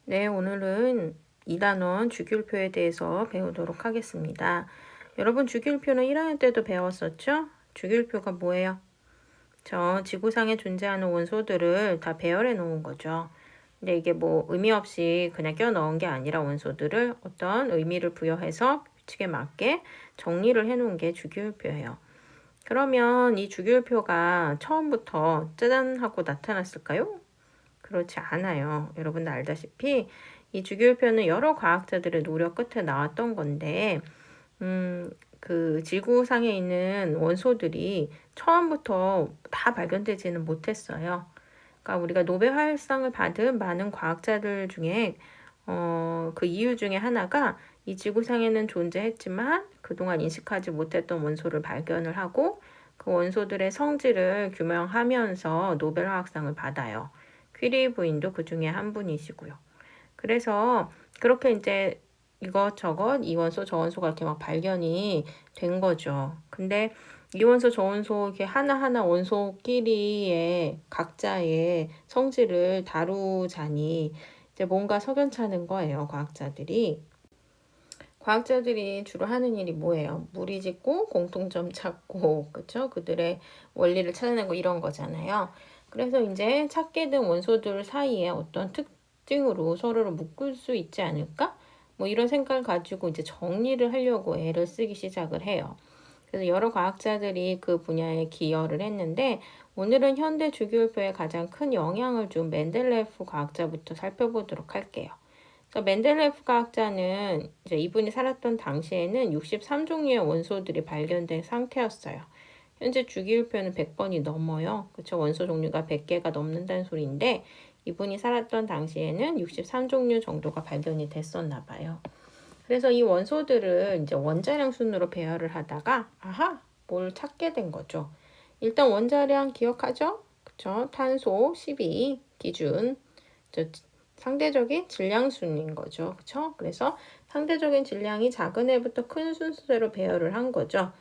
네, 오늘은 2단원 주기율표에 대해서 배우도록 하겠습니다. 여러분, 주기율표는 1학년 때도 배웠었죠? 주기율표가 뭐예요? 저 지구상에 존재하는 원소들을 다 배열해 놓은 거죠. 근데 이게 뭐 의미 없이 그냥 껴 넣은 게 아니라 원소들을 어떤 의미를 부여해서 규칙에 맞게 정리를 해 놓은 게 주기율표예요. 그러면 이 주기율표가 처음부터 짜잔 하고 나타났을까요? 그렇지 않아요. 여러분도 알다시피 이 주기율표는 여러 과학자들의 노력 끝에 나왔던 건데, 그 지구상에 있는 원소들이 처음부터 다 발견되지는 못했어요. 그러니까 우리가 노벨 화학상을 받은 많은 과학자들 중에 그 이유 중에 하나가 이 지구상에는 존재했지만 그동안 인식하지 못했던 원소를 발견을 하고 그 원소들의 성질을 규명하면서 노벨 화학상을 받아요. 퀴리 부인도 그 중에 한 분이시고요. 그래서 그렇게 이제 이것저것 이 원소 저 원소가 이렇게 막 발견이 된 거죠. 근데 이 원소 저 원소 이렇게 하나하나 원소끼리의 각자의 성질을 다루자니 이제 뭔가 석연찮은 거예요, 과학자들이. 과학자들이 주로 하는 일이 뭐예요? 무리 짓고 공통점 찾고, 그쵸? 그들의 원리를 찾아내고 이런 거잖아요. 그래서 이제 찾게 된 원소들 사이에 어떤 특징으로 서로를 묶을 수 있지 않을까? 뭐 이런 생각을 가지고 이제 정리를 하려고 애를 쓰기 시작을 해요. 그래서 여러 과학자들이 그 분야에 기여를 했는데, 오늘은 현대 주기율표에 가장 큰 영향을 준 멘델레프 과학자부터 살펴보도록 할게요. 멘델레프 과학자는 이제 이분이 살았던 당시에는 63종류의 원소들이 발견된 상태였어요. 현재 주기율표는 100번이 넘어요. 그쵸? 원소 종류가 100개가 넘는다는 소리인데 이분이 살았던 당시에는 63종류 정도가 발견이 됐었나 봐요. 그래서 이 원소들을 이제 원자량 순으로 배열을 하다가 뭘 찾게 된 거죠. 일단 원자량 기억하죠? 그쵸? 탄소 12 기준. 상대적인 질량순인 거죠. 그쵸? 그래서 상대적인 질량이 작은 애부터 큰 순서대로 배열을 한 거죠.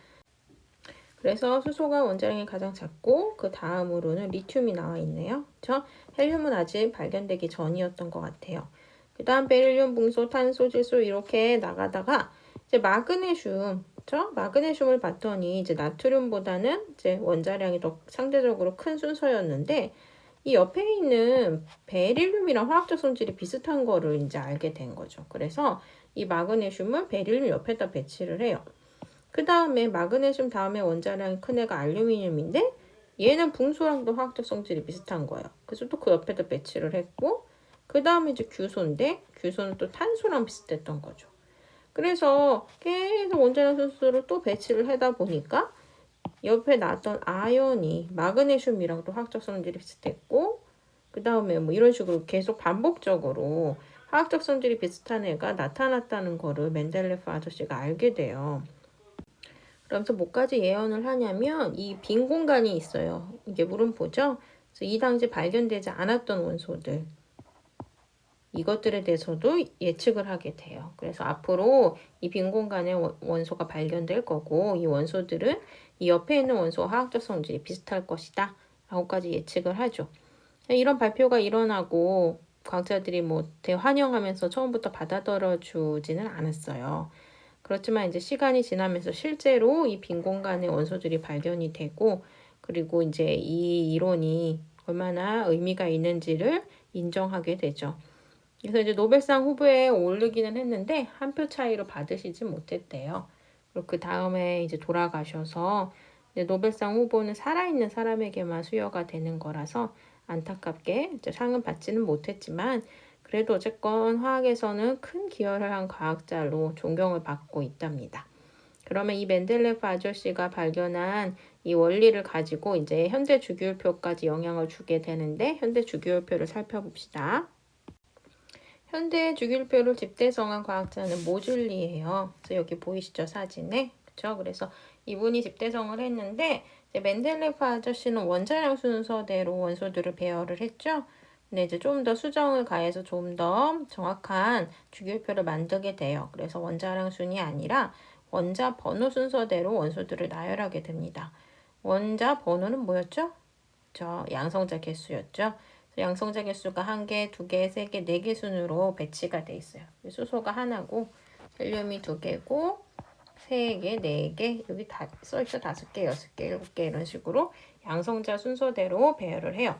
그래서 수소가 원자량이 가장 작고 그 다음으로는 리튬이 나와 있네요. 그쵸? 헬륨은 아직 발견되기 전이었던 것 같아요. 그 다음 베릴륨, 붕소, 탄소, 질소 이렇게 나가다가 이제 마그네슘, 그쵸? 마그네슘을 봤더니 이제 나트륨보다는 이제 원자량이 더 상대적으로 큰 순서였는데 이 옆에 있는 베릴륨이랑 화학적 성질이 비슷한 거를 이제 알게 된 거죠. 그래서 이 마그네슘을 베릴륨 옆에다 배치를 해요. 그 다음에 마그네슘 다음에 원자량이 큰 애가 알루미늄인데 얘는 붕소랑도 화학적 성질이 비슷한 거예요. 그래서 또 그 옆에다 배치를 했고 그 다음에 이제 규소인데 규소는 또 탄소랑 비슷했던 거죠. 그래서 계속 원자량 순서를 또 배치를 하다 보니까 옆에 나왔던 아연이 마그네슘이랑 또 화학적 성질이 비슷했고 그 다음에 뭐 이런 식으로 계속 반복적으로 화학적 성질이 비슷한 애가 나타났다는 거를 멘델레프 아저씨가 알게 돼요. 그러면서 뭐까지 예언을 하냐면 이 빈 공간이 있어요. 이게 물음표죠. 그래서 이 당시 발견되지 않았던 원소들 이것들에 대해서도 예측을 하게 돼요. 그래서 앞으로 이 빈 공간에 원소가 발견될 거고 이 원소들은 이 옆에 있는 원소와 화학적 성질이 비슷할 것이다 라고까지 예측을 하죠. 이런 발표가 일어나고 과학자들이 뭐 대환영하면서 처음부터 받아들여 주지는 않았어요. 그렇지만 이제 시간이 지나면서 실제로 이 빈 공간의 원소들이 발견이 되고 그리고 이제 이 이론이 얼마나 의미가 있는지를 인정하게 되죠. 그래서 이제 노벨상 후보에 오르기는 했는데 한 표 차이로 받으시지 못했대요. 그리고 그 다음에 이제 돌아가셔서 노벨상 후보는 살아있는 사람에게만 수여가 되는 거라서 안타깝게 이제 상은 받지는 못했지만 그래도 어쨌건 화학에서는 큰 기여를 한 과학자로 존경을 받고 있답니다. 그러면 이 멘델레프 아저씨가 발견한 이 원리를 가지고 이제 현대 주기율표까지 영향을 주게 되는데 현대 주기율표를 살펴봅시다. 현대 주기율표를 집대성한 과학자는 모줄리예요. 그래서 여기 보이시죠? 사진에. 그렇죠? 그래서 이분이 집대성을 했는데 멘델레프 아저씨는 원자량 순서대로 원소들을 배열을 했죠. 근데 이제 좀 더 수정을 가해서 좀 더 정확한 주기율표를 만들게 돼요. 그래서 원자량 순이 아니라 원자 번호 순서대로 원소들을 나열하게 됩니다. 원자 번호는 뭐였죠? 저 양성자 개수였죠. 양성자 개수가 1개, 2개, 3개, 4개 순으로 배치가 돼 있어요. 수소가 하나고 헬륨이 2개고 3개, 4개, 여기 다 써있죠. 5개, 6개, 7개 이런 식으로 양성자 순서대로 배열을 해요.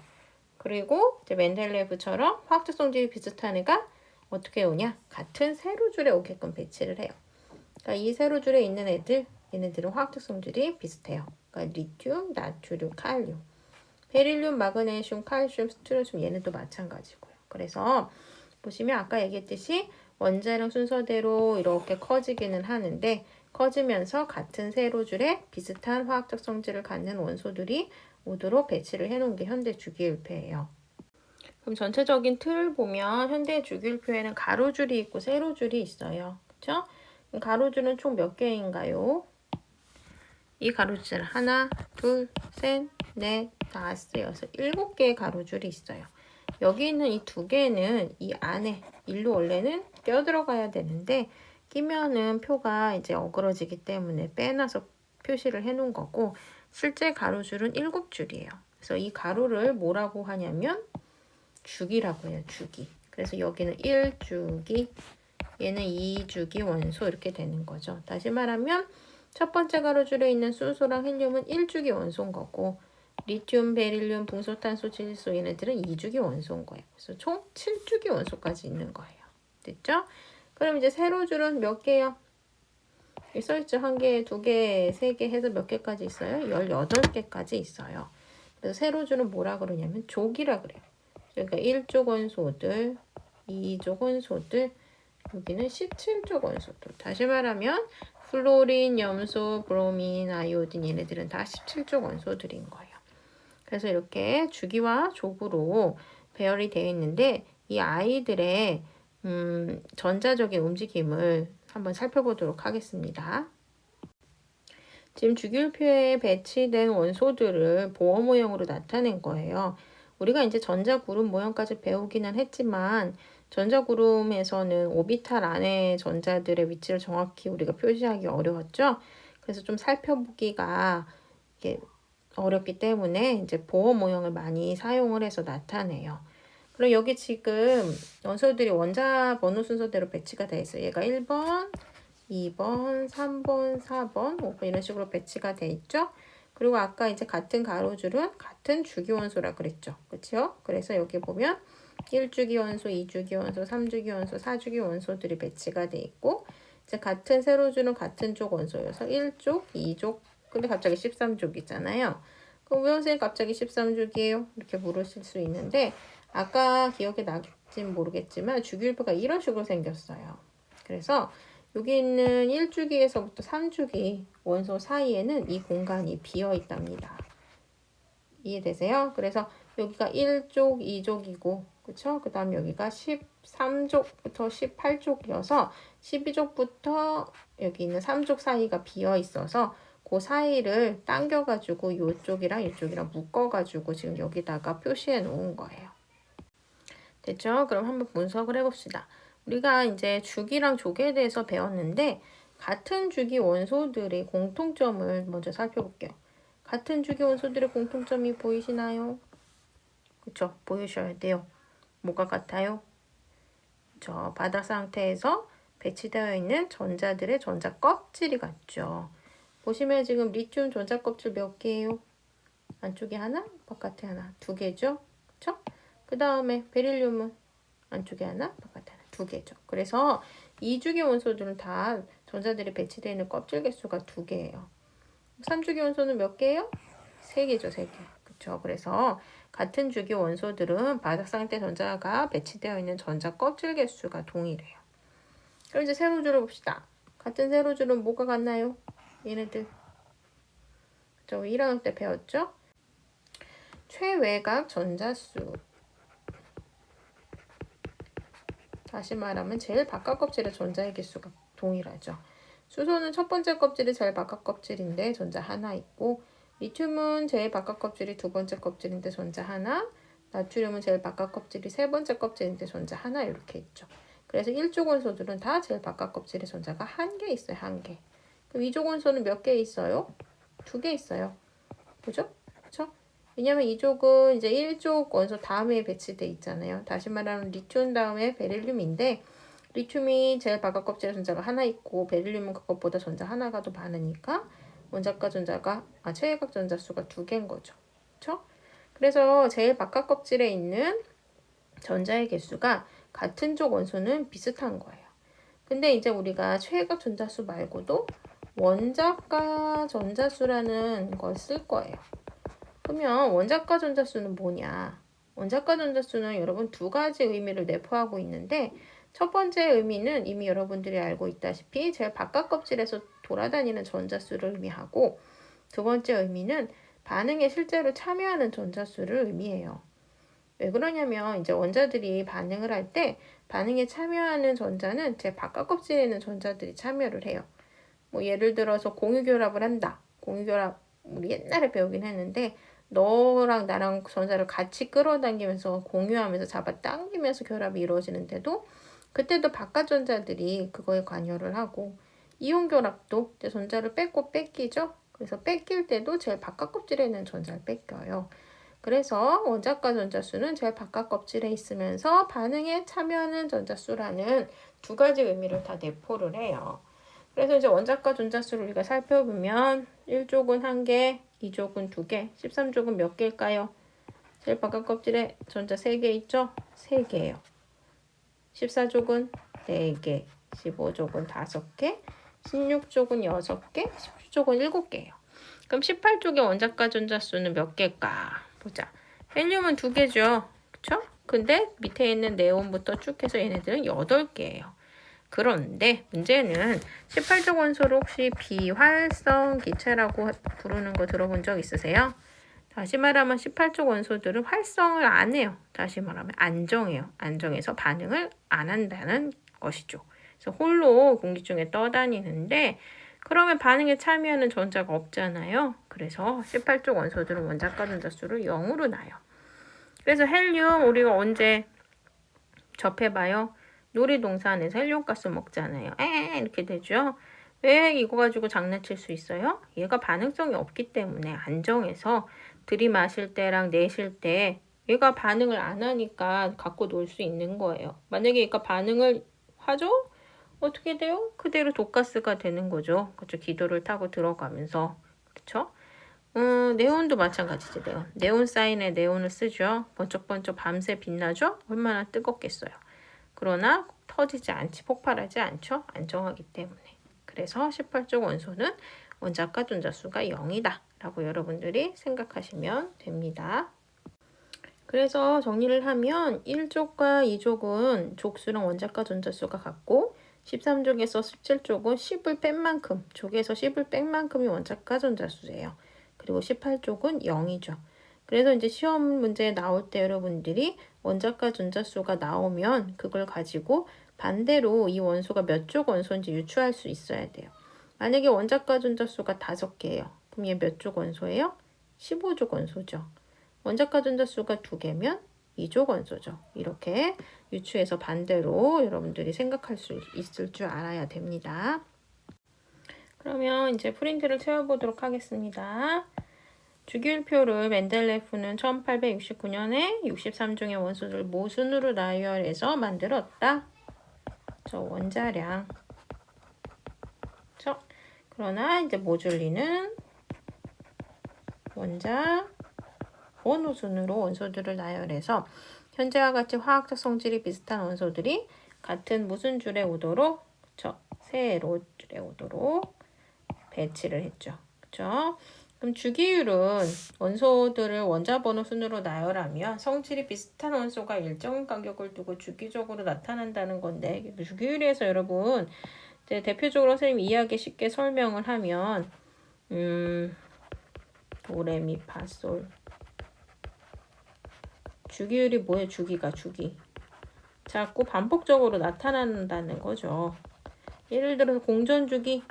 그리고 이제 멘델레이프처럼 화학적 성질이 비슷한 애가 어떻게 오냐? 같은 세로줄에 오게끔 배치를 해요. 그러니까 이 세로줄에 있는 얘네들은 화학적 성질이 비슷해요. 그러니까 리튬, 나트륨, 칼륨, 베릴륨, 마그네슘, 칼슘, 스트론튬 얘네도 마찬가지고요. 그래서 보시면 아까 얘기했듯이 원자량 순서대로 이렇게 커지기는 하는데 커지면서 같은 세로줄에 비슷한 화학적 성질을 갖는 원소들이 오도록 배치를 해놓은 게 현대 주기율표예요. 그럼 전체적인 틀을 보면 현대 주기율표에는 가로줄이 있고 세로줄이 있어요. 그렇죠? 가로줄은 총 몇 개인가요? 이 가로줄 하나, 둘, 셋, 넷, 다섯, 여섯, 7개의 가로줄이 있어요. 여기 있는 이 2개는 이 안에 일로 원래는 껴들어가야 되는데 끼면은 표가 이제 어그러지기 때문에 빼놔서 표시를 해놓은 거고 실제 가로줄은 7줄이에요. 그래서 이 가로를 뭐라고 하냐면 주기라고 해요. 주기. 그래서 여기는 1주기, 얘는 2주기 원소 이렇게 되는 거죠. 다시 말하면 첫 번째 가로줄에 있는 수소랑 헬륨은 1주기 원소인 거고 리튬, 베릴륨, 붕소탄소, 질소 얘네들은 2주기 원소인 거예요. 그래서 총 7주기 원소까지 있는 거예요. 됐죠? 그럼 이제 세로줄은 몇 개요? 여기 써있죠? 1개, 2개, 3개 해서 몇 개까지 있어요? 18개까지 있어요. 그래서 세로줄은 뭐라 그러냐면 족이라 그래요. 그러니까 1족 원소들, 2족 원소들, 여기는 17족 원소들. 다시 말하면 플로린, 염소, 브로민, 아이오딘 얘네들은 다 17족 원소들인 거예요. 그래서 이렇게 주기와 족으로 배열이 되어 있는데 이 아이들의 전자적인 움직임을 한번 살펴보도록 하겠습니다. 지금 주기율표에 배치된 원소들을 보호 모형으로 나타낸 거예요. 우리가 이제 전자구름 모형까지 배우기는 했지만 전자구름에서는 오비탈 안에 전자들의 위치를 정확히 우리가 표시하기 어려웠죠. 그래서 좀 살펴보기가 이게 어렵기 때문에 이제 보호 모형을 많이 사용을 해서 나타내요. 그럼 여기 지금 원소들이 원자 번호 순서대로 배치가 되어 있어요. 얘가 1번, 2번, 3번, 4번, 5번 이런 식으로 배치가 돼 있죠. 그리고 아까 이제 같은 가로줄은 같은 주기 원소라 그랬죠. 그렇죠? 그래서 여기 보면 1주기 원소, 2주기 원소, 3주기 원소, 4주기 원소들이 배치가 돼 있고 이제 같은 세로줄은 같은 쪽 원소여서 1족, 2족, 근데 갑자기 13족이잖아요. 그럼 왜 선생님 갑자기 13족이에요? 이렇게 물으실 수 있는데 아까 기억에 나실진 모르겠지만 주기율표가 이런 식으로 생겼어요. 그래서 여기 있는 1주기에서부터 3주기 원소 사이에는 이 공간이 비어 있답니다. 이해되세요? 그래서 여기가 1족, 2족이고 그쵸? 그 다음 여기가 13족부터 18족이어서 12족부터 여기 있는 3족 사이가 비어 있어서 그 사이를 당겨가지고 이쪽이랑 이쪽이랑 묶어가지고 지금 여기다가 표시해 놓은 거예요. 됐죠? 그럼 한번 분석을 해봅시다. 우리가 이제 주기랑 족에 대해서 배웠는데 같은 주기 원소들의 공통점을 먼저 살펴볼게요. 같은 주기 원소들의 공통점이 보이시나요? 그쵸? 보이셔야 돼요. 뭐가 같아요? 저 바닥 상태에서 배치되어 있는 전자들의 전자 껍질이 같죠. 보시면 지금 리튬 전자 껍질 몇 개예요? 안쪽에 하나, 바깥에 하나, 2개죠? 그쵸? 그 다음에 베릴륨은 안쪽에 하나, 바깥에 하나, 2개죠. 그래서 2주기 원소들은 다 전자들이 배치되어 있는 껍질 개수가 2개예요. 3주기 원소는 몇 개예요? 3개죠, 3개. 그쵸? 그래서 같은 주기 원소들은 바닥 상태 전자가 배치되어 있는 전자 껍질 개수가 동일해요. 그럼 이제 세로줄을 봅시다. 같은 세로줄은 뭐가 같나요? 얘네들. 저 1학년 때 배웠죠? 최외곽 전자수. 다시 말하면 제일 바깥 껍질의 전자의 개수가 동일하죠. 수소는 첫 번째 껍질이 제일 바깥 껍질인데 전자 하나 있고 리튬은 제일 바깥 껍질이 두 번째 껍질인데 전자 하나, 나트륨은 제일 바깥 껍질이 세 번째 껍질인데 전자 하나 이렇게 있죠. 그래서 1족 원소들은 다 제일 바깥 껍질에 전자가 1개 있어요. 1개. 그럼 2족 원소는 몇 개 있어요? 2개 있어요. 그죠? 그쵸? 왜냐면 이쪽은 이제 1족 원소 다음에 배치돼 있잖아요. 다시 말하면 리튬 다음에 베릴륨인데 리튬이 제일 바깥 껍질에 전자가 하나 있고 베릴륨은 그것보다 전자 하나가 더 많으니까 원자과 전자가 최외각 전자수가 2개인 거죠. 그렇죠? 그래서 제일 바깥 껍질에 있는 전자의 개수가 같은 쪽 원소는 비슷한 거예요. 근데 이제 우리가 최외각 전자수 말고도 원자과 전자수라는 걸 쓸 거예요. 그러면 원자과 전자수는 뭐냐? 원자과 전자수는 여러분 2가지 의미를 내포하고 있는데 첫 번째 의미는 이미 여러분들이 알고 있다시피 제일 바깥 껍질에서 돌아다니는 전자수를 의미하고 두 번째 의미는 반응에 실제로 참여하는 전자수를 의미해요. 왜 그러냐면 이제 원자들이 반응을 할 때 반응에 참여하는 전자는 제 바깥 껍질에 있는 전자들이 참여를 해요. 뭐 예를 들어서 공유결합을 한다. 공유결합 우리 옛날에 배우긴 했는데 너랑 나랑 전자를 같이 끌어당기면서 공유하면서 잡아당기면서 결합이 이루어지는데도 그때도 바깥 전자들이 그거에 관여를 하고 이온 결합도 이제 전자를 뺏고 뺏기죠. 그래서 뺏길 때도 제일 바깥 껍질에 있는 전자를 뺏겨요. 그래서 원자과 전자수는 제일 바깥 껍질에 있으면서 반응에 참여하는 전자수라는 2가지 의미를 다 내포를 해요. 그래서 이제 원자과 전자수를 우리가 살펴보면 1족은 1개, 2족은 2개, 13족은 몇 개일까요? 제일 바깥 껍질에 전자 3개 있죠? 3개예요. 14족은 4개, 15족은 5개, 16족은 6개, 17족은 7개예요. 그럼 18족의 원자과 전자수는 몇 개일까? 보자. 헬륨은 2개죠. 그쵸? 근데 밑에 있는 네온부터 쭉 해서 얘네들은 8개예요. 그런데 문제는 18족 원소를 혹시 비활성 기체라고 부르는 거 들어본 적 있으세요? 다시 말하면 18족 원소들은 활성을 안 해요. 다시 말하면 안정해요. 안정해서 반응을 안 한다는 것이죠. 그래서 홀로 공기 중에 떠다니는데 그러면 반응에 참여하는 전자가 없잖아요. 그래서 18족 원소들은 원자과 전자수를 0으로 놔요. 그래서 헬륨 우리가 언제 접해봐요? 놀이동산에서 헬륨가스 먹잖아요. 이렇게 되죠. 왜 이거 가지고 장난칠 수 있어요? 얘가 반응성이 없기 때문에 안정해서 들이마실 때랑 내쉴 때 얘가 반응을 안 하니까 갖고 놀 수 있는 거예요. 만약에 얘가 반응을 하죠? 어떻게 돼요? 그대로 독가스가 되는 거죠. 그렇죠? 기도를 타고 들어가면서. 그렇죠? 네온도 마찬가지지, 네온. 네온 사인에 네온을 쓰죠. 번쩍번쩍 밤새 빛나죠? 얼마나 뜨겁겠어요. 그러나 터지지 않지, 폭발하지 않죠? 안정하기 때문에. 그래서 18족 원소는 원자과 전자수가 0이다 라고 여러분들이 생각하시면 됩니다. 그래서 정리를 하면 1족과 2족은 족수랑 원자과 전자수가 같고 13족에서 17족은 10을 뺀 만큼, 족에서 10을 뺀 만큼이 원자과 전자수예요. 그리고 18족은 0이죠. 그래서 이제 시험 문제에 나올 때 여러분들이 원자과 전자수가 나오면 그걸 가지고 반대로 이 원소가 몇 족 원소인지 유추할 수 있어야 돼요. 만약에 원자과 전자수가 5개예요. 그럼 얘 몇 족 원소예요? 15족 원소죠. 원자과 전자수가 2개면 2족 원소죠. 이렇게 유추해서 반대로 여러분들이 생각할 수 있을 줄 알아야 됩니다. 그러면 이제 프린트를 채워보도록 하겠습니다. 주기율표를 멘델레프는 1869년에 63종의 원소를 모순으로 나열해서 만들었다. 저 원자량. 그렇죠? 그러나 이제 모줄리는 원자 원호순으로 원소들을 나열해서 현재와 같이 화학적 성질이 비슷한 원소들이 같은 무슨 줄에 오도록, 그쵸? 세로 줄에 오도록 배치를 했죠. 그쵸? 그럼 주기율은 원소들을 원자 번호 순으로 나열하면 성질이 비슷한 원소가 일정한 간격을 두고 주기적으로 나타난다는 건데, 주기율에서 여러분 이제 대표적으로 선생님 이해하기 쉽게 설명을 하면 도레미파솔 주기율이 뭐예요? 주기가 주기. 자꾸 반복적으로 나타난다는 거죠. 예를 들어서 공전주기.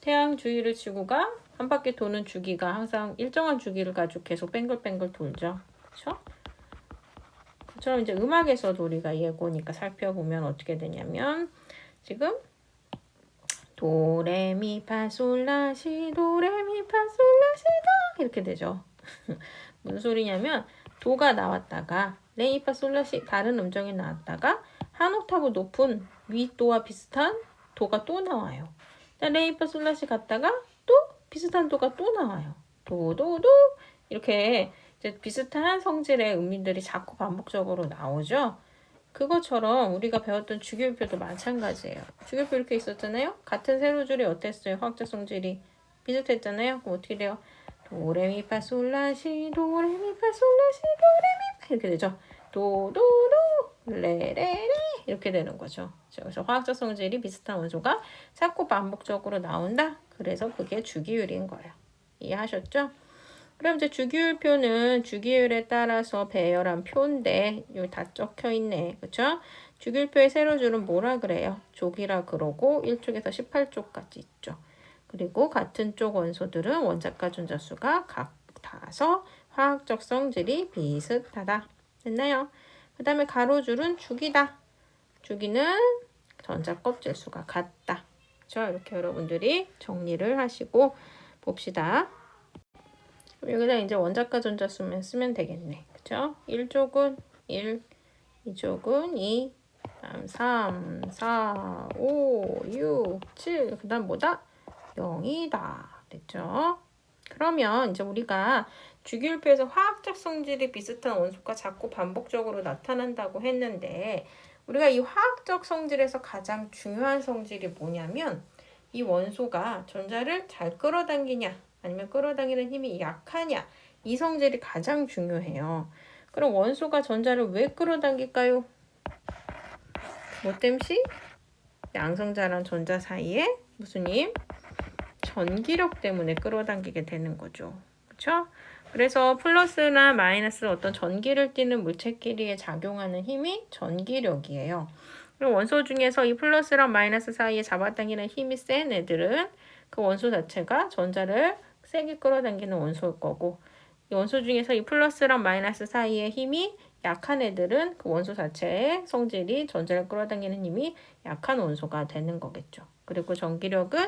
태양 주위를 지구가 한 바퀴 도는 주기가 항상 일정한 주기를 가지고 계속 뱅글뱅글 돌죠. 그렇죠? 그처럼 이제 음악에서도 우리가 예고니까 살펴보면 어떻게 되냐면 지금 도레미파솔라시 도레미파솔라시도 이렇게 되죠. 무슨 소리냐면 도가 나왔다가 레미파솔라시 다른 음정이 나왔다가 한 옥타브 높은 윗도와 비슷한 도가 또 나와요. 레미파솔라시 갔다가 또 비슷한 도가 또 나와요. 도도도 이렇게 이제 비슷한 성질의 음인들이 자꾸 반복적으로 나오죠. 그것처럼 우리가 배웠던 주기율표도 마찬가지예요. 주기율표 이렇게 있었잖아요. 같은 세로줄이 어땠어요? 화학적 성질이 비슷했잖아요. 그럼 어떻게 돼요? 도레미파솔라시 도레미파솔라시 도레미파 이렇게 되죠. 도도도 레레레 이렇게 되는 거죠. 그래서 화학적 성질이 비슷한 원소가 자꾸 반복적으로 나온다. 그래서 그게 주기율인 거예요. 이해하셨죠? 그럼 이제 주기율표는 주기율에 따라서 배열한 표인데 여기 다 적혀 있네. 그쵸? 주기율표의 세로줄은 뭐라 그래요? 족이라 그러고 1족에서 18족까지 있죠. 그리고 같은 쪽 원소들은 원자과 전자수가 같아서 화학적 성질이 비슷하다. 됐나요? 그 다음에 가로줄은 주기다. 주기는 전자 껍질 수가 같다. 그렇죠? 이렇게 여러분들이 정리를 하시고 봅시다. 여기다 이제 원자과 전자수만 쓰면 되겠네. 그쵸? 1족은 1, 2족은 2, 다음 3, 4, 5, 6, 7, 그 다음 뭐다? 0이다. 됐죠? 그러면 이제 우리가 주기율표에서 화학적 성질이 비슷한 원소가 자꾸 반복적으로 나타난다고 했는데 우리가 이 화학적 성질에서 가장 중요한 성질이 뭐냐면 이 원소가 전자를 잘 끌어당기냐 아니면 끌어당기는 힘이 약하냐 이 성질이 가장 중요해요. 그럼 원소가 전자를 왜 끌어당길까요? 뭐 땜시? 양성자랑 전자 사이에 무슨 힘? 전기력 때문에 끌어당기게 되는 거죠. 그렇죠? 그래서 플러스나 마이너스 어떤 전기를 띠는 물체끼리에 작용하는 힘이 전기력이에요. 그리고 원소 중에서 이 플러스랑 마이너스 사이에 잡아당기는 힘이 센 애들은 그 원소 자체가 전자를 세게 끌어당기는 원소일 거고 이 원소 중에서 이 플러스랑 마이너스 사이에 힘이 약한 애들은 그 원소 자체의 성질이 전자를 끌어당기는 힘이 약한 원소가 되는 거겠죠. 그리고 전기력은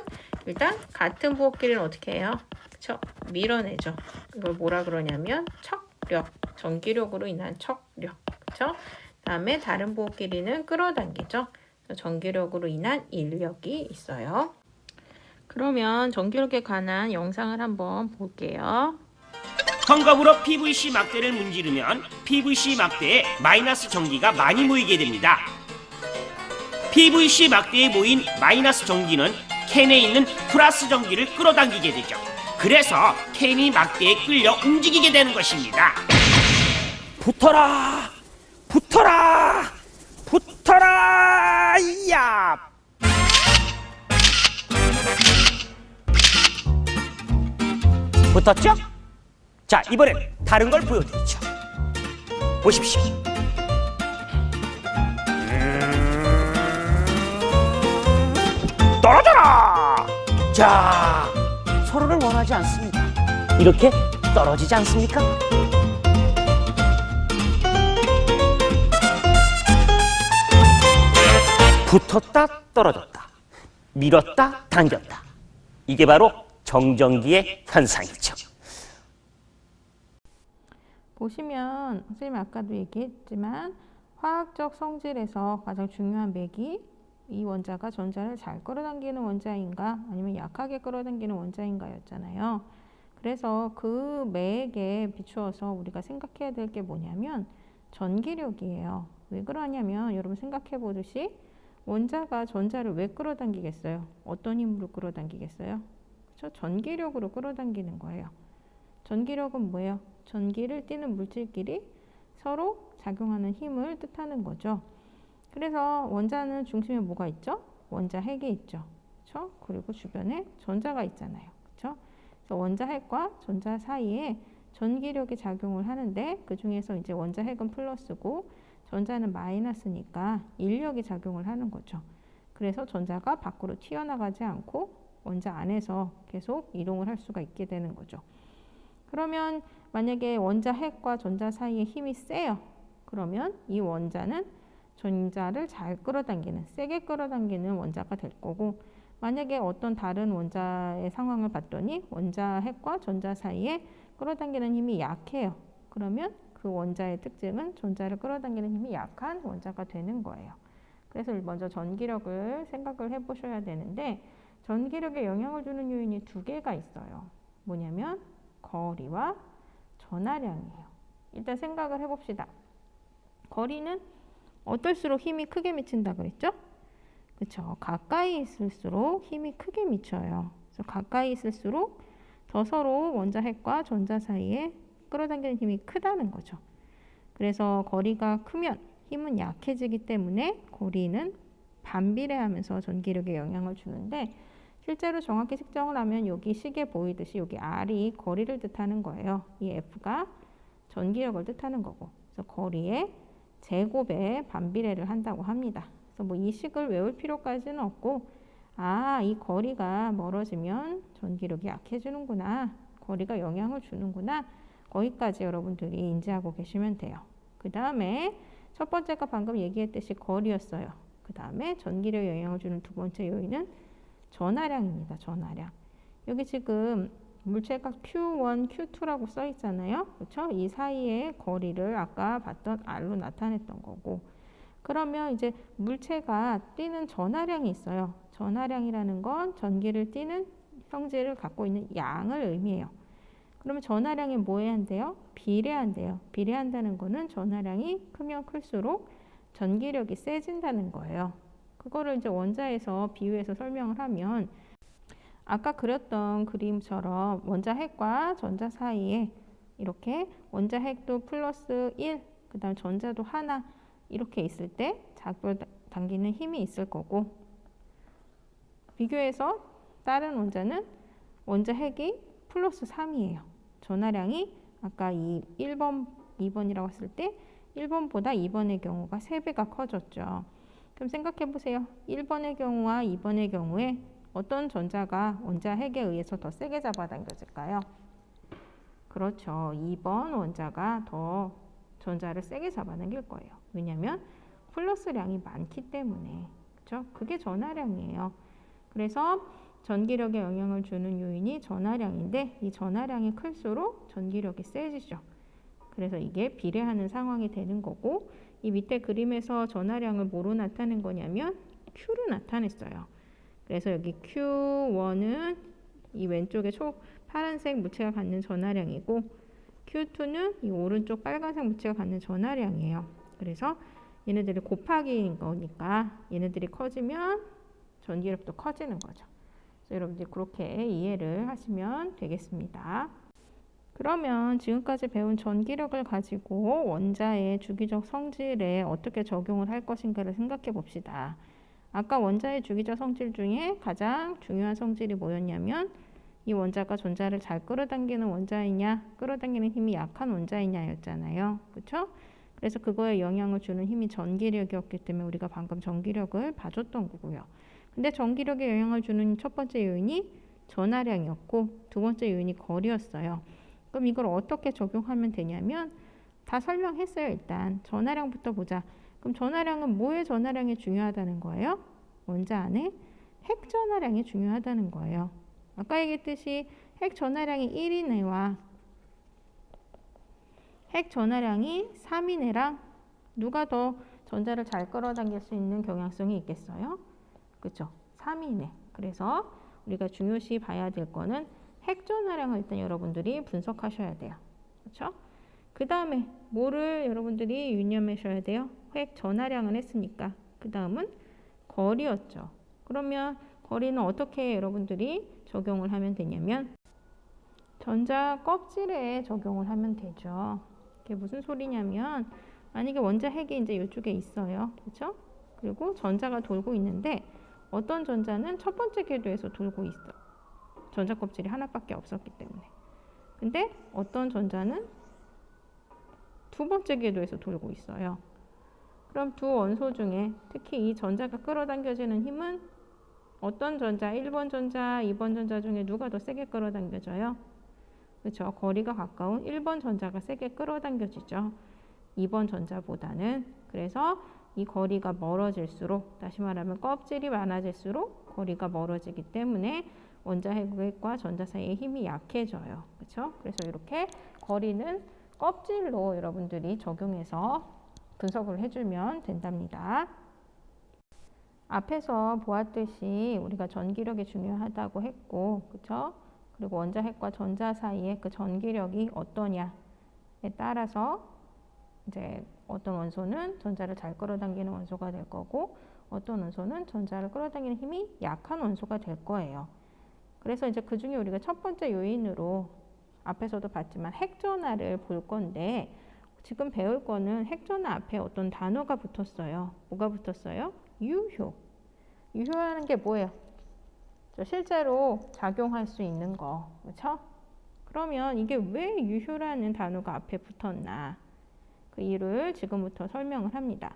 일단 같은 부호끼리는 어떻게 해요? 그쵸? 밀어내죠. 이걸 뭐라 그러냐면 척력, 전기력으로 인한 척력. 그쵸? 다음에 다른 부호끼리는 끌어당기죠. 전기력으로 인한 인력이 있어요. 그러면 전기력에 관한 영상을 한번 볼게요. 헝겊으로 PVC 막대를 문지르면 PVC 막대에 마이너스 전기가 많이 모이게 됩니다. PVC 막대에 모인 마이너스 전기는 캔에 있는 플러스 전기를 끌어당기게 되죠. 그래서 캔이 막대에 끌려 움직이게 되는 것입니다. 붙어라! 붙어라! 붙어라! 야! 붙었죠? 자, 이번엔 다른 걸 보여드리죠. 보십시오. 떨어져라! 자, 서로를 원하지 않습니다. 이렇게 떨어지지 않습니까? 붙었다 떨어졌다, 밀었다 당겼다. 이게 바로 정전기의 현상이죠. 보시면 선생님이 아까도 얘기했지만 화학적 성질에서 가장 중요한 맥이 이 원자가 전자를 잘 끌어당기는 원자인가 아니면 약하게 끌어당기는 원자인가였잖아요. 그래서 그 맥에 비추어서 우리가 생각해야 될 게 뭐냐면 전기력이에요. 왜 그러냐면 여러분 생각해 보듯이 원자가 전자를 왜 끌어당기겠어요? 어떤 힘으로 끌어당기겠어요? 그렇죠? 전기력으로 끌어당기는 거예요. 전기력은 뭐예요? 전기를 띠는 물질끼리 서로 작용하는 힘을 뜻하는 거죠. 그래서 원자는 중심에 뭐가 있죠? 원자 핵이 있죠. 그렇죠? 그리고 주변에 전자가 있잖아요. 그렇죠? 그래서 원자 핵과 전자 사이에 전기력이 작용을 하는데 그 중에서 이제 원자 핵은 플러스고 전자는 마이너스니까 인력이 작용을 하는 거죠. 그래서 전자가 밖으로 튀어나가지 않고 원자 안에서 계속 이동을 할 수가 있게 되는 거죠. 그러면 만약에 원자 핵과 전자 사이에 힘이 세요. 그러면 이 원자는 전자를 잘 끌어당기는, 세게 끌어당기는 원자가 될 거고 만약에 어떤 다른 원자의 상황을 봤더니 원자 핵과 전자 사이에 끌어당기는 힘이 약해요. 그러면 그 원자의 특징은 전자를 끌어당기는 힘이 약한 원자가 되는 거예요. 그래서 먼저 전기력을 생각을 해보셔야 되는데 전기력에 영향을 주는 요인이 두 개가 있어요. 뭐냐면 거리와 전하량이에요. 일단 생각을 해봅시다. 거리는 어떨수록 힘이 크게 미친다 그랬죠? 그렇죠. 가까이 있을수록 힘이 크게 미쳐요. 그래서 가까이 있을수록 더 서로 원자 핵과 전자 사이에 끌어당기는 힘이 크다는 거죠. 그래서 거리가 크면 힘은 약해지기 때문에 거리는 반비례하면서 전기력에 영향을 주는데 실제로 정확히 측정을 하면 여기 시계 보이듯이 여기 R이 거리를 뜻하는 거예요. 이 F가 전기력을 뜻하는 거고. 그래서 거리의 제곱에 반비례를 한다고 합니다. 그래서 뭐 이 식을 외울 필요까지는 없고 이 거리가 멀어지면 전기력이 약해지는구나. 거리가 영향을 주는구나. 거기까지 여러분들이 인지하고 계시면 돼요. 그 다음에 첫 번째가 방금 얘기했듯이 거리였어요. 그 다음에 전기력에 영향을 주는 두 번째 요인은 전하량입니다. 전하량. 여기 지금 물체가 Q1, Q2라고 써 있잖아요. 그렇죠? 이 사이의 거리를 아까 봤던 R로 나타냈던 거고. 그러면 이제 물체가 띠는 전하량이 있어요. 전하량이라는 건 전기를 띠는 성질을 갖고 있는 양을 의미해요. 그러면 전하량이 뭐 해야 한대요? 비례한대요. 비례한다는 거는 전하량이 크면 클수록 전기력이 세진다는 거예요. 그거를 이제 원자에서 비유해서 설명을 하면 아까 그렸던 그림처럼 원자 핵과 전자 사이에 이렇게 원자 핵도 플러스 1, 그 다음 전자도 하나 이렇게 있을 때 잡아당기는 힘이 있을 거고 비교해서 다른 원자는 원자 핵이 플러스 3이에요. 전하량이 아까 이 1번, 2번이라고 했을 때 1번보다 2번의 경우가 3배가 커졌죠. 그럼 생각해 보세요. 1번의 경우와 2번의 경우에 어떤 전자가 원자 핵에 의해서 더 세게 잡아당겨질까요? 그렇죠. 2번 원자가 더 전자를 세게 잡아당길 거예요. 왜냐하면 플러스량이 많기 때문에. 그렇죠? 그게 전하량이에요. 그래서 전기력에 영향을 주는 요인이 전하량인데 이 전하량이 클수록 전기력이 세지죠. 그래서 이게 비례하는 상황이 되는 거고 이 밑에 그림에서 전하량을 뭐로 나타낸 거냐면 Q로 나타냈어요. 그래서 여기 Q1은 이 왼쪽에 파란색 물체가 갖는 전하량이고 Q2는 이 오른쪽 빨간색 물체가 갖는 전하량이에요. 그래서 얘네들이 곱하기인 거니까 얘네들이 커지면 전기력도 커지는 거죠. 그래서 여러분들이 그렇게 이해를 하시면 되겠습니다. 그러면 지금까지 배운 전기력을 가지고 원자의 주기적 성질에 어떻게 적용을 할 것인가를 생각해 봅시다. 아까 원자의 주기적 성질 중에 가장 중요한 성질이 뭐였냐면 이 원자가 전자를 잘 끌어당기는 원자이냐 끌어당기는 힘이 약한 원자이냐였잖아요. 그렇죠? 그래서 그거에 영향을 주는 힘이 전기력이었기 때문에 우리가 방금 전기력을 봐줬던 거고요. 근데 전기력에 영향을 주는 첫 번째 요인이 전하량이었고 두 번째 요인이 거리였어요. 그럼 이걸 어떻게 적용하면 되냐면 다 설명했어요. 일단 전하량부터 보자. 그럼 전하량은 뭐의 전하량이 중요하다는 거예요? 원자 안에 핵 전하량이 중요하다는 거예요. 아까 얘기했듯이 핵 전하량이 1이네와 핵 전하량이 3이네랑 누가 더 전자를 잘 끌어당길 수 있는 경향성이 있겠어요? 그렇죠? 3이네. 그래서 우리가 중요시 봐야 될 거는 핵 전하량을 일단 여러분들이 분석하셔야 돼요. 그렇죠? 그 다음에 뭐를 여러분들이 유념하셔야 돼요? 핵 전하량을 했으니까. 그 다음은 거리였죠. 그러면 거리는 어떻게 여러분들이 적용을 하면 되냐면 전자 껍질에 적용을 하면 되죠. 이게 무슨 소리냐면 만약에 원자 핵이 이제 이쪽에 있어요. 그렇죠? 그리고 전자가 돌고 있는데 어떤 전자는 첫 번째 궤도에서 돌고 있어. 전자 껍질이 하나밖에 없었기 때문에. 근데 어떤 전자는 두 번째 궤도에서 돌고 있어요. 그럼 두 원소 중에 특히 이 전자가 끌어당겨지는 힘은 어떤 전자, 1번 전자, 2번 전자 중에 누가 더 세게 끌어당겨져요? 그렇죠. 거리가 가까운 1번 전자가 세게 끌어당겨지죠. 2번 전자보다는. 그래서 이 거리가 멀어질수록, 다시 말하면 껍질이 많아질수록 거리가 멀어지기 때문에 원자핵과 전자 사이의 힘이 약해져요. 그렇죠? 그래서 이렇게 거리는 껍질로 여러분들이 적용해서 분석을 해주면 된답니다. 앞에서 보았듯이 우리가 전기력이 중요하다고 했고, 그렇죠? 그리고 원자핵과 전자 사이의 그 전기력이 어떠냐에 따라서 이제 어떤 원소는 전자를 잘 끌어당기는 원소가 될 거고, 어떤 원소는 전자를 끌어당기는 힘이 약한 원소가 될 거예요. 그래서 이제 그 중에 우리가 첫 번째 요인으로 앞에서도 봤지만 핵전하를 볼 건데, 지금 배울 거는 핵전하 앞에 어떤 단어가 붙었어요. 뭐가 붙었어요? 유효. 유효라는 게 뭐예요? 실제로 작용할 수 있는 거. 그렇죠? 그러면 이게 왜 유효라는 단어가 앞에 붙었나? 그 이유를 지금부터 설명을 합니다.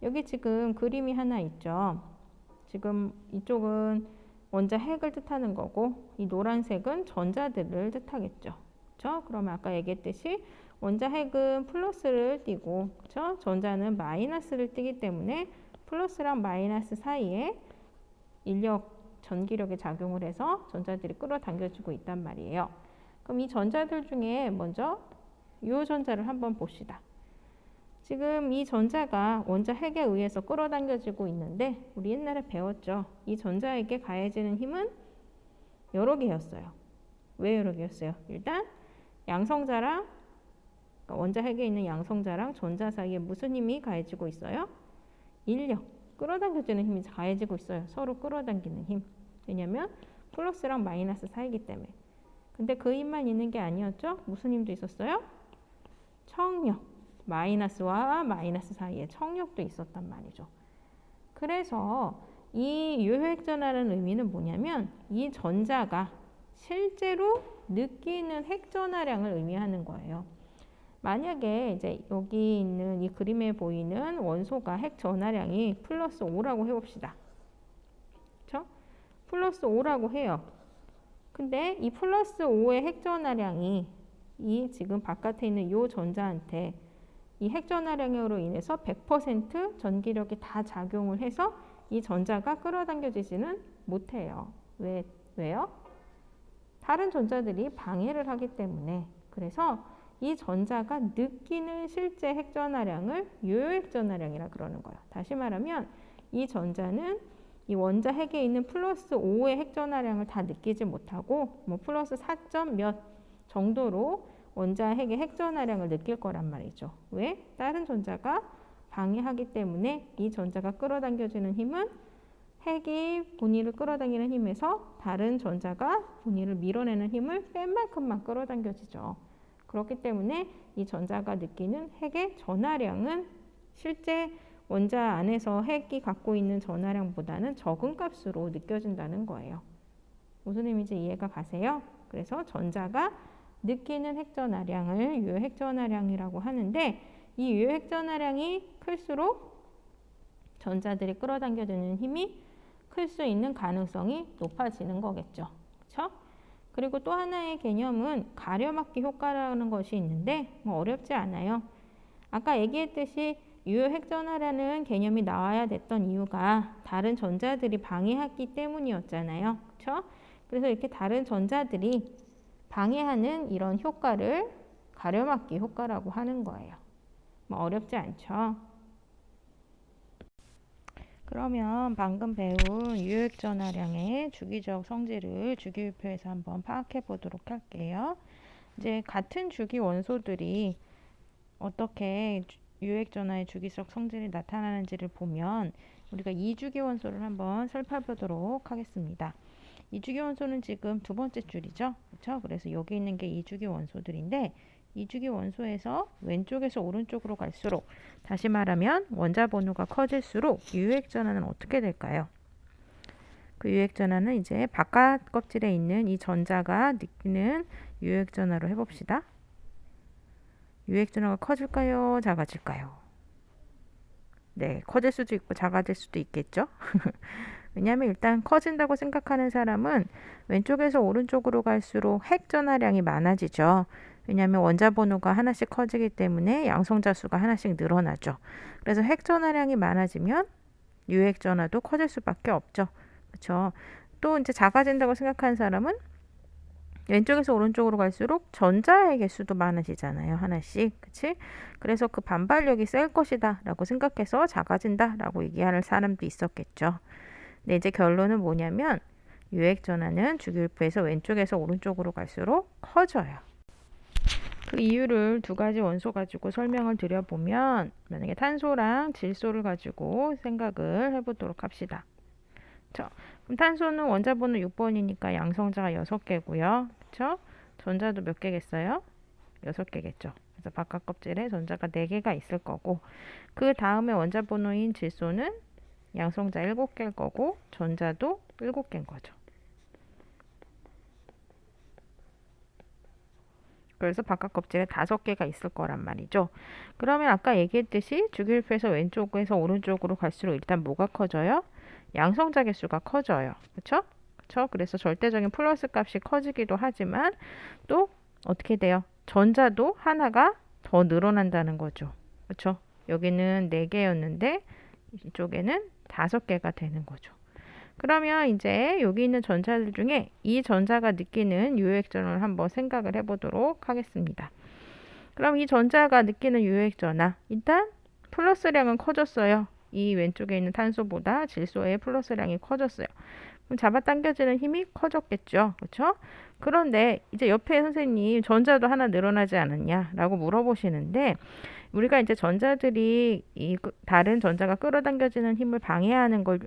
여기 지금 그림이 하나 있죠. 지금 이쪽은 원자핵을 뜻하는 거고, 이 노란색은 전자들을 뜻하겠죠. 그렇죠? 그러면 아까 얘기했듯이 원자핵은 플러스를 띠고, 그렇죠? 전자는 마이너스를 띠기 때문에 플러스랑 마이너스 사이에 인력, 전기력에 작용을 해서 전자들이 끌어당겨지고 있단 말이에요. 그럼 이 전자들 중에 먼저 이 전자를 한번 봅시다. 지금 이 전자가 원자핵에 의해서 끌어당겨지고 있는데, 우리 옛날에 배웠죠. 이 전자에게 가해지는 힘은 여러 개였어요. 왜 여러 개였어요? 일단 양성자랑, 그러니까 원자핵에 있는 양성자랑 전자 사이에 무슨 힘이 가해지고 있어요? 인력, 끌어당겨지는 힘이 가해지고 있어요. 서로 끌어당기는 힘. 왜냐면 플러스랑 마이너스 사이기 때문에. 근데 그 힘만 있는 게 아니었죠? 무슨 힘도 있었어요? 청력. 마이너스와 마이너스 사이에 청력도 있었단 말이죠. 그래서 이 유효핵전하는 의미는 뭐냐면, 이 전자가 실제로 느끼는 핵전하량을 의미하는 거예요. 만약에 이제 여기 있는 이 그림에 보이는 원소가 핵전하량이 플러스 5라고 해봅시다. 그렇죠? 플러스 5라고 해요. 근데 이 플러스 5의 핵전하량이 이 지금 바깥에 있는 이 전자한테 이 핵전하량으로 인해서 100% 전기력이 다 작용을 해서 이 전자가 끌어당겨지지는 못해요. 왜요? 다른 전자들이 방해를 하기 때문에. 그래서 이 전자가 느끼는 실제 핵전하량을 유효핵전하량이라 그러는 거예요. 다시 말하면 이 전자는 이 원자핵에 있는 플러스 5의 핵전하량을 다 느끼지 못하고 뭐 플러스 4점 몇 정도로 원자핵의 핵전하량을 느낄 거란 말이죠. 왜? 다른 전자가 방해하기 때문에 이 전자가 끌어당겨지는 힘은 핵이 본위를 끌어당기는 힘에서 다른 전자가 본위를 밀어내는 힘을 뺀 만큼만 끌어당겨지죠. 그렇기 때문에 이 전자가 느끼는 핵의 전하량은 실제 원자 안에서 핵이 갖고 있는 전하량보다는 적은 값으로 느껴진다는 거예요. 무슨 의미인지 이해가 가세요? 그래서 전자가 느끼는 핵전하량을 유효핵전하량이라고 하는데, 이 유효핵전하량이 클수록 전자들이 끌어당겨지는 힘이 클 수 있는 가능성이 높아지는 거겠죠. 그렇죠? 그리고 또 하나의 개념은 가려막기 효과라는 것이 있는데 뭐 어렵지 않아요. 아까 얘기했듯이 유효핵전하라는 개념이 나와야 됐던 이유가 다른 전자들이 방해했기 때문이었잖아요. 그렇죠? 그래서 이렇게 다른 전자들이 방해하는 이런 효과를 가려막기 효과라고 하는 거예요. 뭐 어렵지 않죠? 그러면 방금 배운 유효핵전하량의 주기적 성질을 주기율표에서 한번 파악해 보도록 할게요. 이제 같은 주기 원소들이 어떻게 유효핵전하의 주기적 성질이 나타나는지를 보면 우리가 이주기 원소를 한번 살펴보도록 하겠습니다. 이주기 원소는 지금 두 번째 줄이죠. 그렇죠? 그래서 여기 있는 게 이주기 원소들인데, 이주기 원소에서 왼쪽에서 오른쪽으로 갈수록, 다시 말하면 원자 번호가 커질수록 유효핵전하는 어떻게 될까요? 그 유효핵전하는 이제 바깥 껍질에 있는 이 전자가 느끼는 유효핵전하로 해봅시다. 유효핵전하가 커질까요? 작아질까요? 네, 커질 수도 있고 작아질 수도 있겠죠. 왜냐하면 일단 커진다고 생각하는 사람은 왼쪽에서 오른쪽으로 갈수록 핵전하량이 많아지죠. 왜냐하면 원자 번호가 하나씩 커지기 때문에 양성자 수가 하나씩 늘어나죠. 그래서 핵전하량이 많아지면 유핵전하도 커질 수밖에 없죠. 그렇죠? 또 이제 작아진다고 생각하는 사람은 왼쪽에서 오른쪽으로 갈수록 전자의 개수도 많아지잖아요. 하나씩. 그치? 그래서 그 반발력이 셀 것이다 라고 생각해서 작아진다 라고 얘기하는 사람도 있었겠죠. 근데 이제 결론은 뭐냐면 유핵전하는 주기율표에서 왼쪽에서 오른쪽으로 갈수록 커져요. 그 이유를 두 가지 원소 가지고 설명을 드려보면 만약에 탄소랑 질소를 가지고 생각을 해보도록 합시다. 자, 그럼 탄소는 원자 번호 6번이니까 양성자가 6개고요. 그쵸? 전자도 몇 개겠어요? 6개겠죠. 그래서 바깥 껍질에 전자가 4개가 있을 거고 그 다음에 원자 번호인 질소는 양성자 7개일 거고 전자도 7개인 거죠. 그래서 바깥 껍질에 5개가 있을 거란 말이죠. 그러면 아까 얘기했듯이 주기율표에서 왼쪽에서 오른쪽으로 갈수록 일단 뭐가 커져요? 양성자 개수가 커져요. 그렇죠? 그렇죠? 그래서 절대적인 플러스 값이 커지기도 하지만 또 어떻게 돼요? 전자도 하나가 더 늘어난다는 거죠. 그렇죠? 여기는 4개였는데 이쪽에는 5개가 되는 거죠. 그러면 이제 여기 있는 전자들 중에 이 전자가 느끼는 유효액전을 한번 생각을 해보도록 하겠습니다. 그럼 이 전자가 느끼는 유효액전하 일단 플러스량은 커졌어요. 이 왼쪽에 있는 탄소보다 질소의 플러스량이 커졌어요. 그럼 잡아당겨지는 힘이 커졌겠죠. 그렇죠? 그런데 이제 옆에 선생님 전자도 하나 늘어나지 않았냐 라고 물어보시는데 우리가 이제 전자들이 이 다른 전자가 끌어당겨지는 힘을 방해하는 걸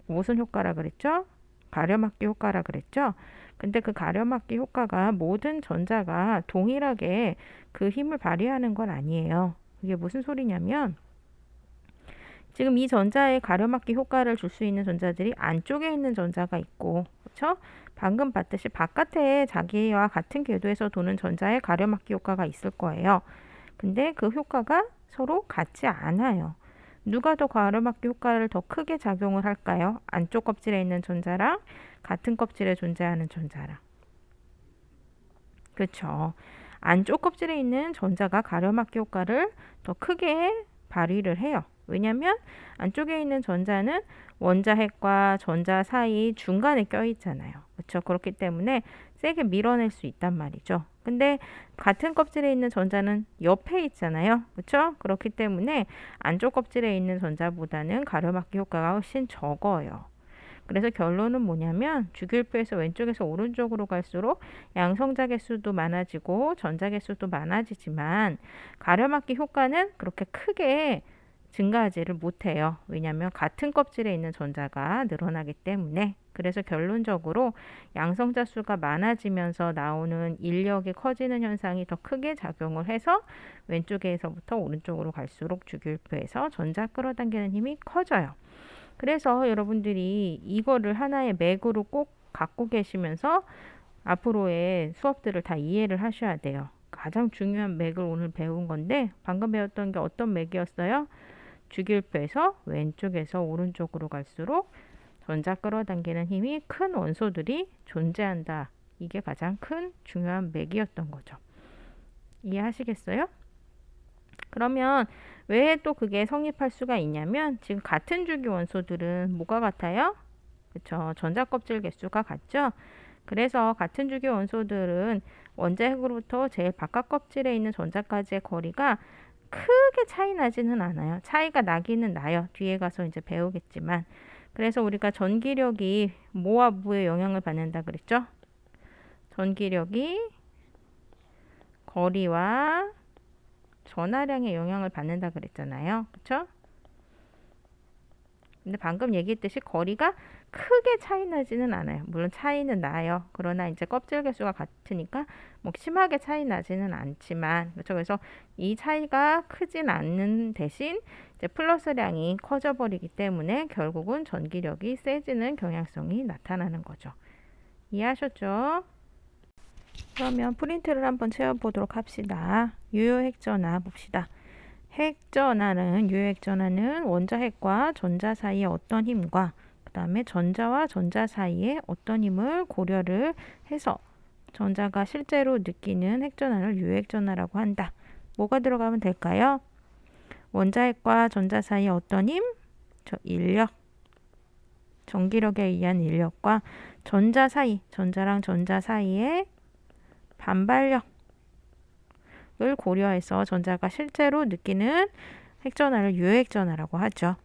무슨 효과라 그랬죠? 가려막기 효과라 그랬죠? 근데 그 가려막기 효과가 모든 전자가 동일하게 그 힘을 발휘하는 건 아니에요. 이게 무슨 소리냐면 지금 이 전자에 가려막기 효과를 줄 수 있는 전자들이 안쪽에 있는 전자가 있고 그렇죠? 방금 봤듯이 바깥에 자기와 같은 궤도에서 도는 전자에 가려막기 효과가 있을 거예요. 근데 그 효과가 서로 같지 않아요. 누가 더 가로막기 효과를 더 크게 작용을 할까요? 안쪽 껍질에 있는 전자랑 같은 껍질에 존재하는 전자랑. 그렇죠. 안쪽 껍질에 있는 전자가 가려막기 효과를 더 크게 발휘를 해요. 왜냐하면 안쪽에 있는 전자는 원자핵과 전자 사이 중간에 껴 있잖아요. 그렇죠. 그렇기 때문에 세게 밀어낼 수 있단 말이죠. 근데 같은 껍질에 있는 전자는 옆에 있잖아요. 그렇죠? 그렇기 때문에 안쪽 껍질에 있는 전자보다는 가려막기 효과가 훨씬 적어요. 그래서 결론은 뭐냐면 주기율표에서 왼쪽에서 오른쪽으로 갈수록 양성자 개수도 많아지고 전자 개수도 많아지지만 가려막기 효과는 그렇게 크게 증가하지를 못해요. 왜냐하면 같은 껍질에 있는 전자가 늘어나기 때문에. 그래서 결론적으로 양성자 수가 많아지면서 나오는 인력이 커지는 현상이 더 크게 작용을 해서 왼쪽에서부터 오른쪽으로 갈수록 주기율표에서 전자 끌어당기는 힘이 커져요. 그래서 여러분들이 이거를 하나의 맥으로 꼭 갖고 계시면서 앞으로의 수업들을 다 이해를 하셔야 돼요. 가장 중요한 맥을 오늘 배운 건데 방금 배웠던 게 어떤 맥이었어요? 주기율표에서 왼쪽에서 오른쪽으로 갈수록 전자 끌어당기는 힘이 큰 원소들이 존재한다. 이게 가장 큰 중요한 맥이었던 거죠. 이해하시겠어요? 그러면 왜 또 그게 성립할 수가 있냐면 지금 같은 주기 원소들은 뭐가 같아요? 그렇죠. 전자 껍질 개수가 같죠. 그래서 같은 주기 원소들은 원자핵으로부터 제일 바깥 껍질에 있는 전자까지의 거리가 크게 차이 나지는 않아요. 차이가 나기는 나요. 뒤에 가서 이제 배우겠지만. 그래서 우리가 전기력이 뭐와 뭐에 영향을 받는다 그랬죠? 전기력이 거리와 전하량에 영향을 받는다 그랬잖아요. 그렇죠? 근데 방금 얘기했듯이 거리가 크게 차이 나지는 않아요. 물론 차이는 나요. 그러나 이제 껍질 개수가 같으니까 뭐 심하게 차이 나지는 않지만 그렇죠. 그래서 이 차이가 크진 않는 대신 이제 플러스량이 커져 버리기 때문에 결국은 전기력이 세지는 경향성이 나타나는 거죠. 이해하셨죠? 그러면 프린트를 한번 채워보도록 합시다. 유효핵전하 봅시다. 유효핵전하는 원자핵과 전자 사이의 어떤 힘과 그 다음에 전자와 전자 사이의 어떤 힘을 고려를 해서 전자가 실제로 느끼는 핵전하를 유핵전하라고 한다. 뭐가 들어가면 될까요? 원자핵과 전자 사이에 어떤 힘? 인력. 전기력에 의한 인력과 전자 사이, 전자랑 전자 사이의 반발력을 고려해서 전자가 실제로 느끼는 핵전하를 유핵전하라고 하죠.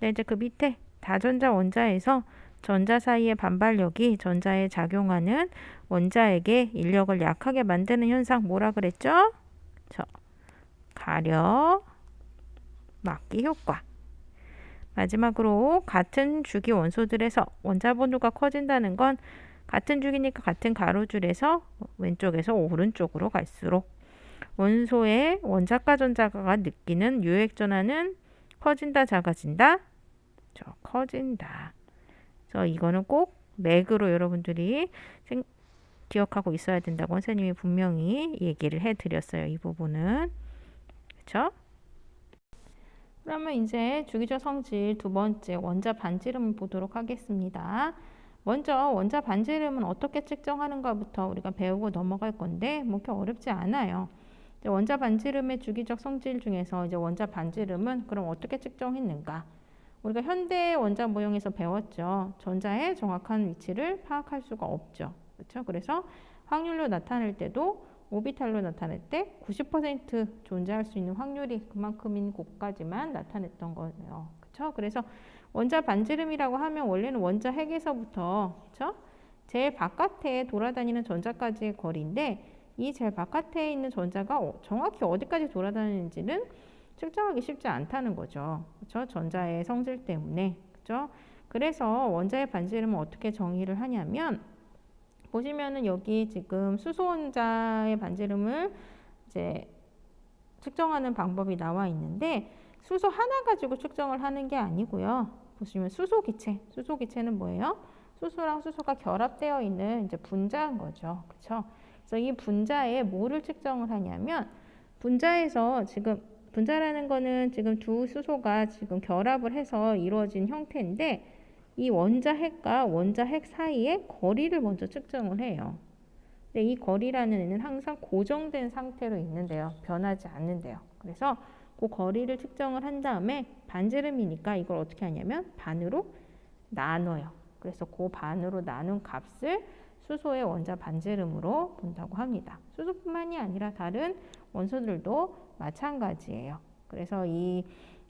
네, 이제 그 밑에 다전자 원자에서 전자 사이의 반발력이 전자에 작용하는 원자에게 인력을 약하게 만드는 현상 뭐라 그랬죠? 가려 막기 효과. 마지막으로 같은 주기 원소들에서 원자 번호가 커진다는 건 같은 주기니까 같은 가로줄에서 왼쪽에서 오른쪽으로 갈수록 원소의 원자과 전자가 느끼는 유핵전하는 커진다, 작아진다? 커진다. 그래서 이거는 꼭 맥으로 여러분들이 기억하고 있어야 된다고 선생님이 분명히 얘기를 해드렸어요. 이 부분은. 그렇죠? 그러면 이제 주기적 성질 두 번째 원자 반지름을 보도록 하겠습니다. 먼저 원자 반지름은 어떻게 측정하는가부터 우리가 배우고 넘어갈 건데 뭐 그렇게 어렵지 않아요. 이제 원자 반지름의 주기적 성질 중에서 이제 원자 반지름은 그럼 어떻게 측정했는가? 우리가 현대 원자 모형에서 배웠죠. 전자의 정확한 위치를 파악할 수가 없죠. 그렇죠? 그래서 확률로 나타낼 때도 오비탈로 나타낼 때 90% 존재할 수 있는 확률이 그만큼인 곳까지만 나타냈던 거예요. 그렇죠? 그래서 원자 반지름이라고 하면 원래는 원자 핵에서부터 그렇죠? 제일 바깥에 돌아다니는 전자까지의 거리인데 이 제일 바깥에 있는 전자가 정확히 어디까지 돌아다니는지는 측정하기 쉽지 않다는 거죠. 그렇죠? 전자의 성질 때문에. 그렇죠? 그래서 원자의 반지름은 어떻게 정의를 하냐면 보시면은 여기 지금 수소 원자의 반지름을 이제 측정하는 방법이 나와 있는데 수소 하나 가지고 측정을 하는 게 아니고요. 보시면 수소 기체. 수소 기체는 뭐예요? 수소랑 수소가 결합되어 있는 이제 분자인 거죠. 그렇죠? 그래서 이 분자에 뭐를 측정을 하냐면 분자에서 지금 분자라는 거는 지금 두 수소가 지금 결합을 해서 이루어진 형태인데 이 원자핵과 원자핵 사이의 거리를 먼저 측정을 해요. 근데 이 거리라는 애는 항상 고정된 상태로 있는데요. 변하지 않는데요. 그래서 그 거리를 측정을 한 다음에 반지름이니까 이걸 어떻게 하냐면 반으로 나눠요. 그래서 그 반으로 나눈 값을 수소의 원자 반지름으로 본다고 합니다. 수소뿐만이 아니라 다른 원소들도 마찬가지예요. 그래서 이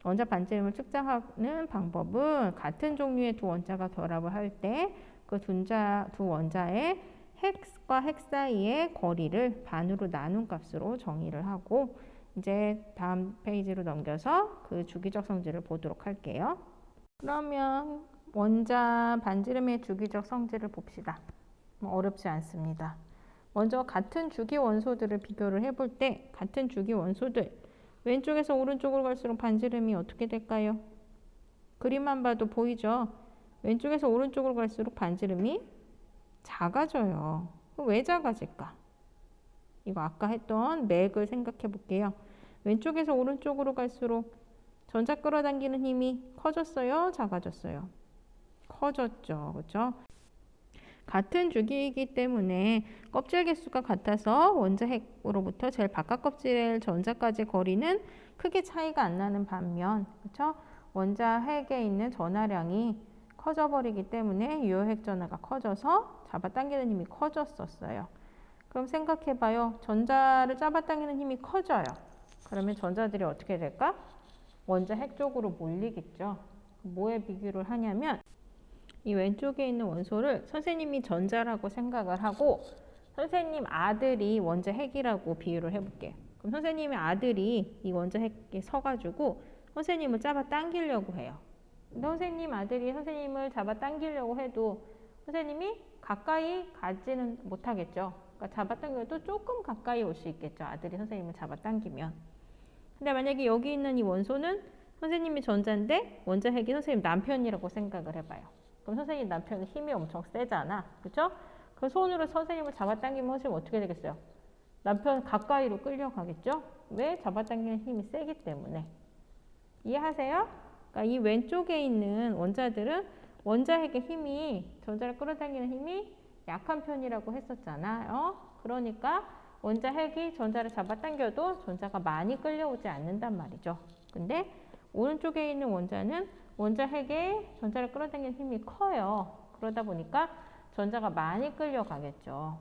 원자 반지름을 측정하는 방법은 같은 종류의 두 원자가 결합을 할 때 그 두 원자의 핵과 핵 사이의 거리를 반으로 나눈 값으로 정의를 하고 이제 다음 페이지로 넘겨서 그 주기적 성질을 보도록 할게요. 그러면 원자 반지름의 주기적 성질을 봅시다. 어렵지 않습니다. 먼저 같은 주기 원소들을 비교를 해볼 때 같은 주기 원소들 왼쪽에서 오른쪽으로 갈수록 반지름이 어떻게 될까요? 그림만 봐도 보이죠? 왼쪽에서 오른쪽으로 갈수록 반지름이 작아져요. 왜 작아질까? 이거 아까 했던 맥을 생각해 볼게요. 왼쪽에서 오른쪽으로 갈수록 전자 끌어당기는 힘이 커졌어요? 작아졌어요? 커졌죠. 그렇죠? 같은 주기이기 때문에 껍질 개수가 같아서 원자핵으로부터 제일 바깥 껍질 전자까지 거리는 크게 차이가 안 나는 반면 그렇죠? 원자핵에 있는 전하량이 커져버리기 때문에 유효핵 전하가 커져서 잡아당기는 힘이 커졌었어요. 그럼 생각해봐요. 전자를 잡아당기는 힘이 커져요. 그러면 전자들이 어떻게 될까? 원자핵 쪽으로 몰리겠죠. 뭐에 비교를 하냐면 이 왼쪽에 있는 원소를 선생님이 전자라고 생각을 하고 선생님 아들이 원자핵이라고 비유를 해볼게요. 그럼 선생님의 아들이 이 원자핵에 서가지고 선생님을 잡아당기려고 해요. 근데 선생님 아들이 선생님을 잡아당기려고 해도 선생님이 가까이 가지는 못하겠죠. 그러니까 잡아당겨도 조금 가까이 올 수 있겠죠. 아들이 선생님을 잡아당기면. 근데 만약에 여기 있는 이 원소는 선생님이 전자인데 원자핵이 선생님 남편이라고 생각을 해봐요. 그럼 선생님 남편은 힘이 엄청 세잖아. 그죠? 그 손으로 선생님을 잡아당기면 선생님 어떻게 되겠어요? 남편 가까이로 끌려가겠죠? 왜? 잡아당기는 힘이 세기 때문에. 이해하세요? 그러니까 이 왼쪽에 있는 원자들은 원자핵의 힘이 전자를 끌어당기는 힘이 약한 편이라고 했었잖아요. 그러니까 원자 핵이 전자를 잡아당겨도 전자가 많이 끌려오지 않는단 말이죠. 근데 오른쪽에 있는 원자는 원자 핵에 전자를 끌어당기는 힘이 커요. 그러다 보니까 전자가 많이 끌려가겠죠.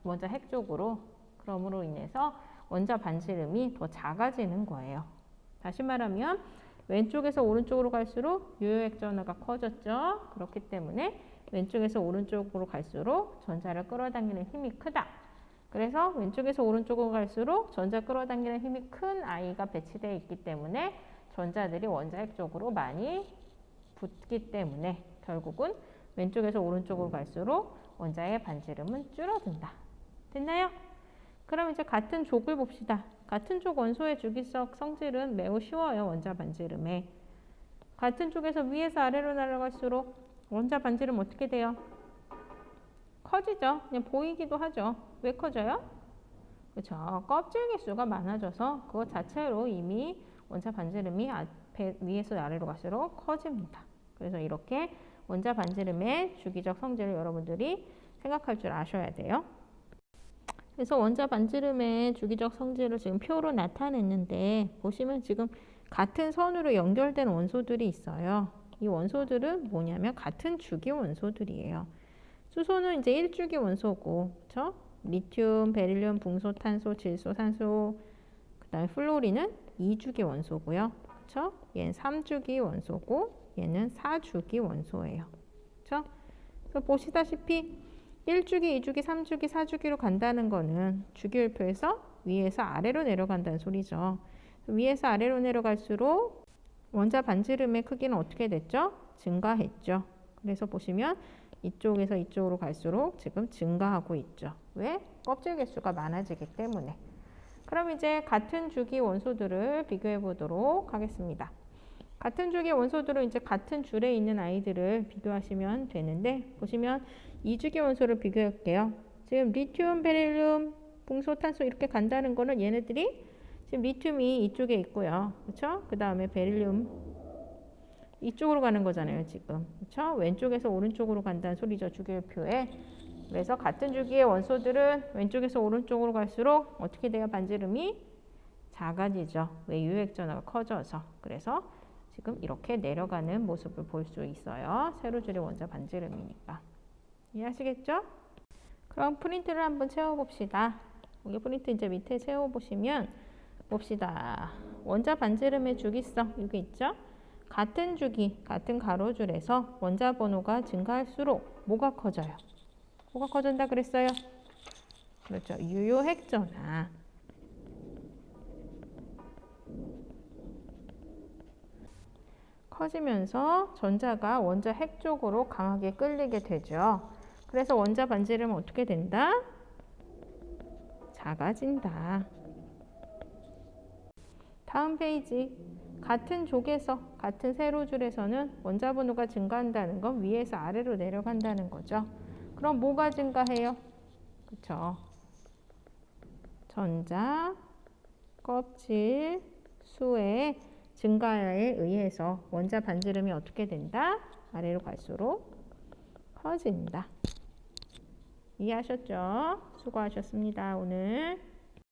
원자 핵 쪽으로. 그러므로 인해서 원자 반지름이 더 작아지는 거예요. 다시 말하면 왼쪽에서 오른쪽으로 갈수록 유효액 전하가 커졌죠. 그렇기 때문에 왼쪽에서 오른쪽으로 갈수록 전자를 끌어당기는 힘이 크다. 그래서 왼쪽에서 오른쪽으로 갈수록 전자 끌어당기는 힘이 큰 아이가 배치되어 있기 때문에 전자들이 원자 핵 쪽으로 많이 붙기 때문에 결국은 왼쪽에서 오른쪽으로 갈수록 원자의 반지름은 줄어든다. 됐나요? 그럼 이제 같은 족을 봅시다. 같은 족 원소의 주기적 성질은 매우 쉬워요. 원자 반지름에. 같은 쪽에서 위에서 아래로 날아갈수록 원자 반지름 어떻게 돼요? 커지죠. 그냥 보이기도 하죠. 왜 커져요? 그렇죠. 껍질 개수가 많아져서 그것 자체로 이미 원자 반지름이 위에서 아래로 갈수록 커집니다. 그래서 이렇게 원자 반지름의 주기적 성질을 여러분들이 생각할 줄 아셔야 돼요. 그래서 원자 반지름의 주기적 성질을 지금 표로 나타냈는데 보시면 지금 같은 선으로 연결된 원소들이 있어요. 이 원소들은 뭐냐면 같은 주기 원소들이에요. 수소는 이제 1주기 원소고, 그렇죠? 리튬, 베릴륨, 붕소, 탄소, 질소, 산소, 그다음에 플로리는 2주기 원소고요. 그렇죠? 얘는 3주기 원소고 얘는 4주기 원소예요. 그렇죠? 그래서 보시다시피 1주기, 2주기, 3주기, 4주기로 간다는 거는 주기율표에서 위에서 아래로 내려간다는 소리죠. 위에서 아래로 내려갈수록 원자 반지름의 크기는 어떻게 됐죠? 증가했죠. 그래서 보시면 이쪽에서 이쪽으로 갈수록 지금 증가하고 있죠. 왜? 껍질 개수가 많아지기 때문에. 그럼 이제 같은 주기 원소들을 비교해 보도록 하겠습니다. 같은 주기 원소들은 이제 같은 줄에 있는 아이들을 비교하시면 되는데 보시면 2주기 원소를 비교할게요. 지금 리튬, 베릴륨, 붕소, 탄소 이렇게 간다는 거는 얘네들이 지금 리튬이 이쪽에 있고요. 그렇죠? 그 다음에 베릴륨 이쪽으로 가는 거잖아요, 지금. 그렇죠? 왼쪽에서 오른쪽으로 간다는 소리죠, 주기율표에. 그래서 같은 주기의 원소들은 왼쪽에서 오른쪽으로 갈수록 어떻게 돼요? 반지름이 작아지죠. 왜? 유효액 전하가 커져서. 그래서 지금 이렇게 내려가는 모습을 볼 수 있어요. 세로줄의 원자 반지름이니까. 이해하시겠죠? 그럼 프린트를 한번 채워봅시다. 여기 프린트 이제 밑에 채워보시면 봅시다. 원자 반지름의 주기성 여기 있죠? 같은 주기, 같은 가로줄에서 원자 번호가 증가할수록 뭐가 커져요? 뭐가 커진다 그랬어요? 그렇죠. 유효핵 전하. 커지면서 전자가 원자 핵 쪽으로 강하게 끌리게 되죠. 그래서 원자 반지름은 어떻게 된다? 작아진다. 다음 페이지. 같은 족에서, 같은 세로줄에서는 원자 번호가 증가한다는 건 위에서 아래로 내려간다는 거죠. 그럼 뭐가 증가해요? 그렇죠. 전자, 껍질, 수의 증가에 의해서 원자 반지름이 어떻게 된다? 아래로 갈수록 커진다. 이해하셨죠? 수고하셨습니다, 오늘.